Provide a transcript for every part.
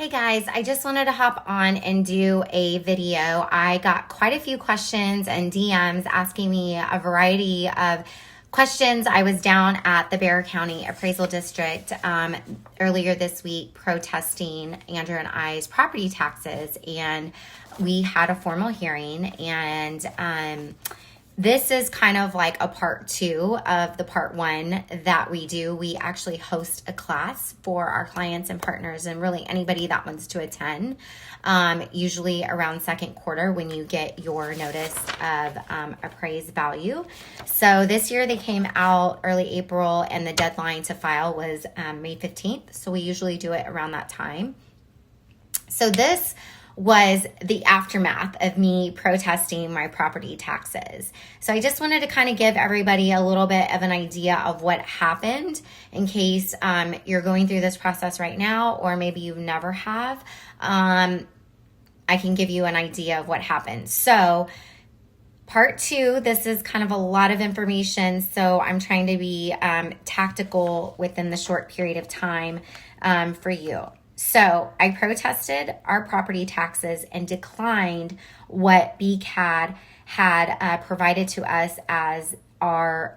Hey guys, I just wanted to hop on and do a video. I got quite a few questions and DMs asking me a variety of questions. I was down at the Bexar County Appraisal District earlier this week protesting Andrew and I's property taxes, and we had a formal hearing, and this is kind of like a part 2 of the part 1 that we do. We actually host a class for our clients and partners and really anybody that wants to attend, usually around second quarter when you get your notice of appraised value. So this year they came out early April and the deadline to file was May 15th. So we usually do it around that time. So this was the aftermath of me protesting my property taxes. So I just wanted to kind of give everybody a little bit of an idea of what happened in case you're going through this process right now, or maybe you never have. I can give you an idea of what happened. So part 2, this is kind of a lot of information, so I'm trying to be tactical within the short period of time for you. So I protested our property taxes and declined what BCAD had provided to us as our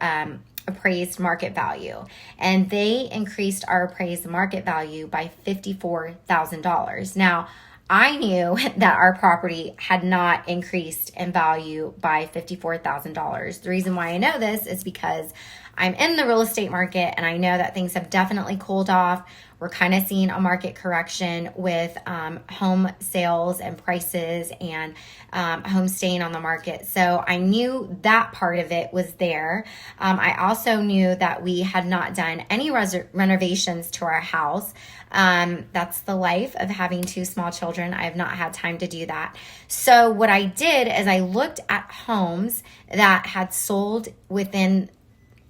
appraised market value. And they increased our appraised market value by $54,000. Now, I knew that our property had not increased in value by $54,000. The reason why I know this is because I'm in the real estate market and I know that things have definitely cooled off. We're kind of seeing a market correction with home sales and prices and homes staying on the market. So I knew that part of it was there. I also knew that we had not done any renovations to our house. That's the life of having 2 small children. I have not had time to do that. So what I did is I looked at homes that had sold within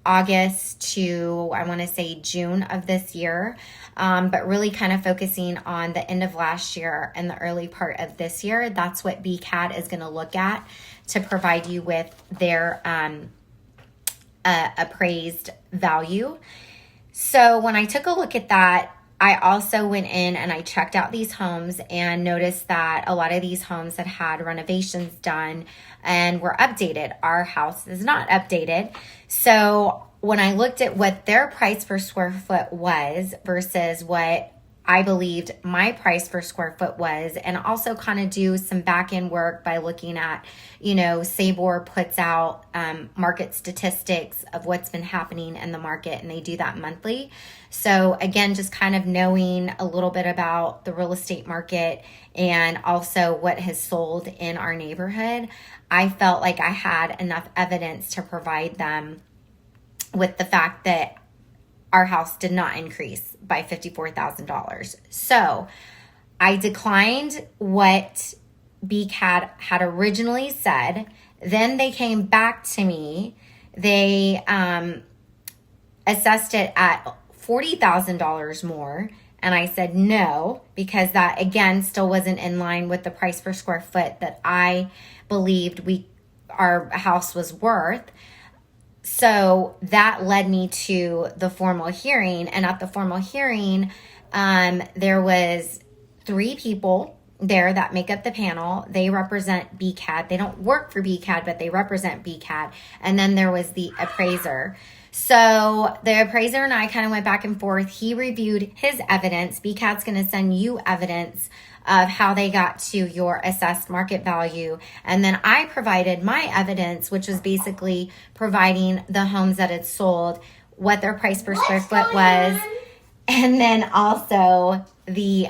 August to, I want to say, June of this year, but really kind of focusing on the end of last year and the early part of this year. That's what BCAD is going to look at to provide you with their appraised value. So when I took a look at that, I also went in and I checked out these homes and noticed that a lot of these homes had renovations done and were updated. Our house is not updated. So when I looked at what their price per square foot was versus what I believed my price per square foot was, and also kind of do some back end work by looking at, Sabor puts out market statistics of what's been happening in the market, and they do that monthly. So again, just kind of knowing a little bit about the real estate market and also what has sold in our neighborhood, I felt like I had enough evidence to provide them with the fact that our house did not increase by $54,000. So I declined what BCAD had originally said. Then they came back to me. They assessed it at $40,000 more. And I said no, because that, again, still wasn't in line with the price per square foot that I believed our house was worth. So that led me to the formal hearing. And at the formal hearing, there was 3 people there that make up the panel. They represent BCAD. They don't work for BCAD, but they represent BCAD. And then there was the appraiser. So the appraiser and I kind of went back and forth. He reviewed his evidence. BCAD's going to send you evidence of how they got to your assessed market value. And then I provided my evidence, which was basically providing the homes that had sold, what their price per square foot was, and then also the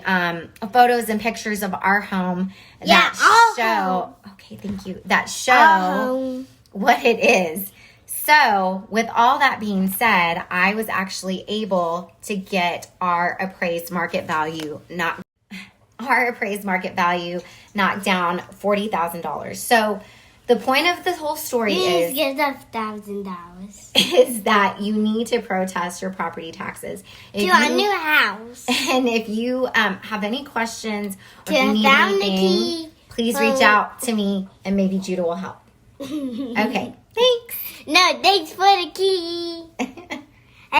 photos and pictures of our home that show, okay, thank you, that show what it is. So with all that being said, I was actually able to get our appraised market value knocked down $40,000. So the point of this whole story is $1,000 is that you need to protest your property taxes to a new house. And if you have any questions or if you need anything, please reach out to me and maybe Judah will help. Okay, thanks. No, thanks for the key.